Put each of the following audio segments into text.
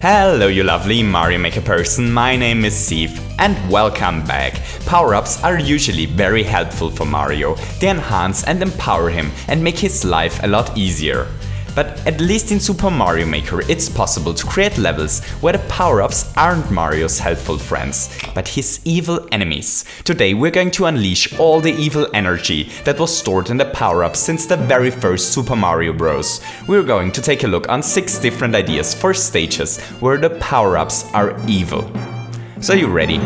Hello you lovely Mario Maker person, my name is Ceave and welcome back. Power-ups are usually very helpful for Mario. They enhance and empower him and make his life a lot easier. But at least in Super Mario Maker it's possible to create levels where the power-ups aren't Mario's helpful friends, but his evil enemies. Today we're going to unleash all the evil energy that was stored in the power-ups since the very first Super Mario Bros. We're going to take a look on 6 different ideas for stages where the power-ups are evil. So you ready?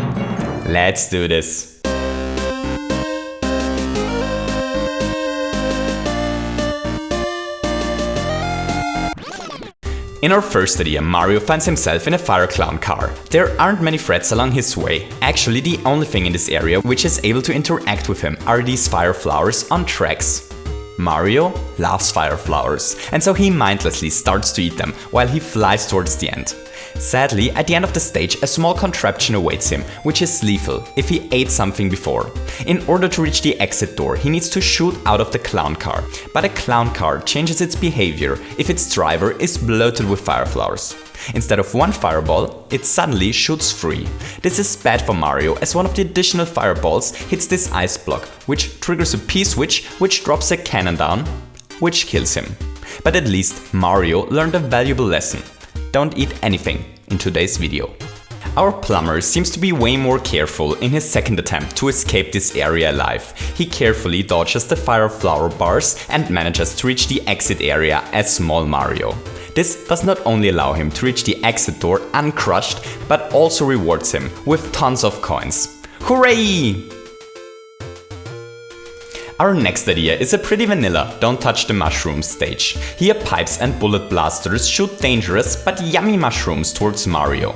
Let's do this! In our first idea, Mario finds himself in a fire clown car. There aren't many threats along his way. Actually, the only thing in this area which is able to interact with him are these fire flowers on tracks. Mario loves fire flowers, and so he mindlessly starts to eat them while he flies towards the end. Sadly, at the end of the stage, a small contraption awaits him, which is lethal if he ate something before. In order to reach the exit door, he needs to shoot out of the clown car. But a clown car changes its behavior if its driver is bloated with fire flowers. Instead of one fireball, it suddenly shoots 3. This is bad for Mario, as one of the additional fireballs hits this ice block, which triggers a P-switch which drops a cannon down, which kills him. But at least Mario learned a valuable lesson. Don't eat anything in today's video. Our plumber seems to be way more careful in his second attempt to escape this area alive. He carefully dodges the fire flower bars and manages to reach the exit area as small Mario. This does not only allow him to reach the exit door uncrushed, but also rewards him with tons of coins. Hooray! Our next idea is a pretty vanilla don't touch the mushrooms stage. Here pipes and bullet blasters shoot dangerous but yummy mushrooms towards Mario.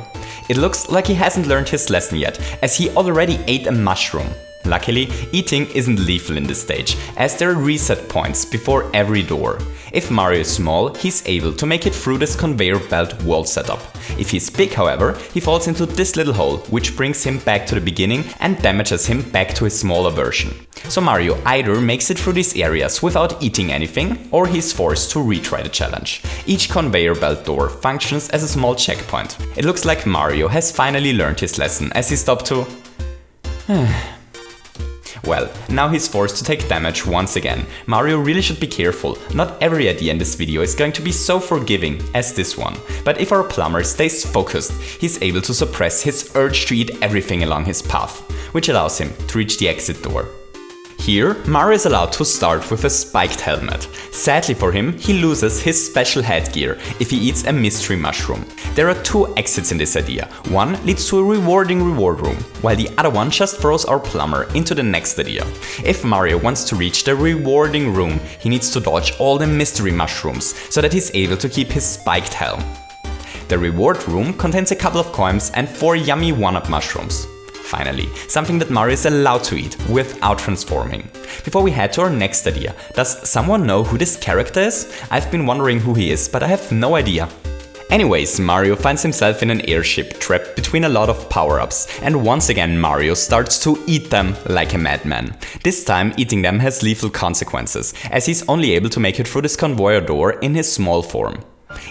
It looks like he hasn't learned his lesson yet, as he already ate a mushroom. Luckily, eating isn't lethal in this stage, as there are reset points before every door. If Mario is small, he's able to make it through this conveyor belt wall setup. If he's big, however, he falls into this little hole, which brings him back to the beginning and damages him back to his smaller version. So Mario either makes it through these areas without eating anything, or he's forced to retry the challenge. Each conveyor belt door functions as a small checkpoint. It looks like Mario has finally learned his lesson as he stopped to... Well, now he's forced to take damage once again. Mario really should be careful. Not every idea in this video is going to be so forgiving as this one. But if our plumber stays focused, he's able to suppress his urge to eat everything along his path, which allows him to reach the exit door. Here, Mario is allowed to start with a spiked helmet. Sadly for him, he loses his special headgear if he eats a mystery mushroom. There are 2 exits in this idea. One leads to a rewarding reward room, while the other one just throws our plumber into the next idea. If Mario wants to reach the rewarding room, he needs to dodge all the mystery mushrooms so that he's able to keep his spiked helm. The reward room contains a couple of coins and 4 yummy 1-up mushrooms. Finally, something that Mario is allowed to eat without transforming. Before we head to our next idea, does someone know who this character is? I've been wondering who he is, but I have no idea. Anyways, Mario finds himself in an airship trapped between a lot of power-ups, and once again Mario starts to eat them like a madman. This time eating them has lethal consequences, as he's only able to make it through this conveyor door in his small form.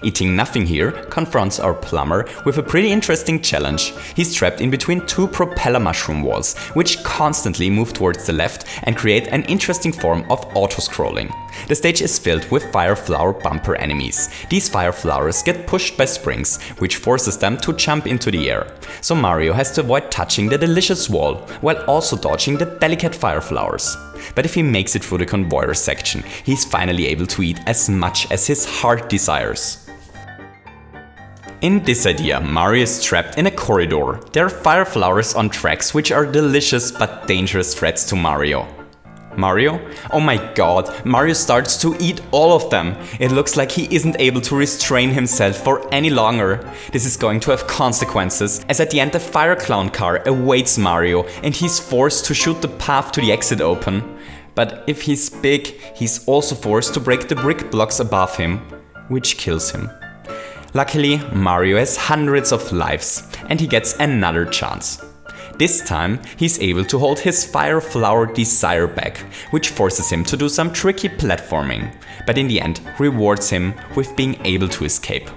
Eating nothing here confronts our plumber with a pretty interesting challenge. He's trapped in between 2 propeller mushroom walls, which constantly move towards the left and create an interesting form of auto-scrolling. The stage is filled with fire flower bumper enemies. These fire flowers get pushed by springs, which forces them to jump into the air. So Mario has to avoid touching the delicious wall, while also dodging the delicate fire flowers. But if he makes it through the conveyor section, he's finally able to eat as much as his heart desires. In this idea, Mario is trapped in a corridor. There are fire flowers on tracks which are delicious but dangerous threats to Mario. Mario? Oh my god, Mario starts to eat all of them. It looks like he isn't able to restrain himself for any longer. This is going to have consequences, as at the end the fire clown car awaits Mario and he's forced to shoot the path to the exit open. But if he's big, he's also forced to break the brick blocks above him, which kills him. Luckily, Mario has hundreds of lives and he gets another chance. This time, he's able to hold his Fire Flower Desire back, which forces him to do some tricky platforming, but in the end rewards him with being able to escape.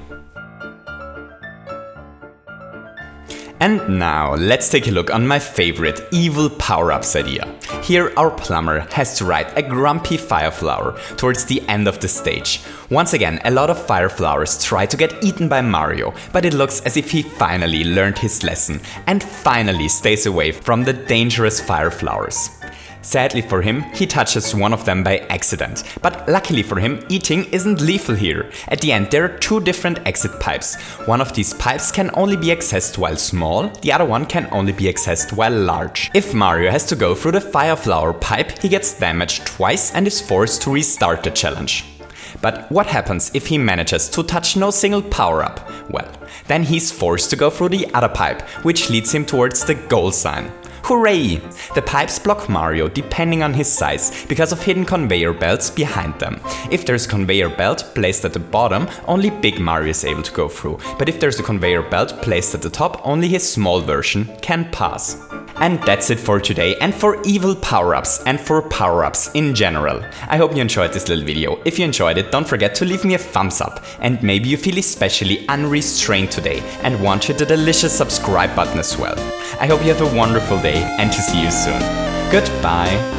And now, let's take a look on my favorite evil power-ups idea. Here our plumber has to ride a grumpy fire flower towards the end of the stage. Once again, a lot of fire flowers try to get eaten by Mario, but it looks as if he finally learned his lesson and finally stays away from the dangerous fire flowers. Sadly for him, he touches one of them by accident, but luckily for him, eating isn't lethal here. At the end there are two different exit pipes. One of these pipes can only be accessed while small, the other one can only be accessed while large. If Mario has to go through the fire flower pipe, he gets damaged twice and is forced to restart the challenge. But what happens if he manages to touch no single power-up? Well, then he's forced to go through the other pipe, which leads him towards the goal sign. Hooray! The pipes block Mario depending on his size, because of hidden conveyor belts behind them. If there's a conveyor belt placed at the bottom, only Big Mario is able to go through, but if there's a conveyor belt placed at the top, only his small version can pass. And that's it for today, and for evil power-ups and for power-ups in general. I hope you enjoyed this little video. If you enjoyed it, don't forget to leave me a thumbs up. And maybe you feel especially unrestrained today and want to hit the delicious subscribe button as well. I hope you have a wonderful day and to see you soon. Goodbye!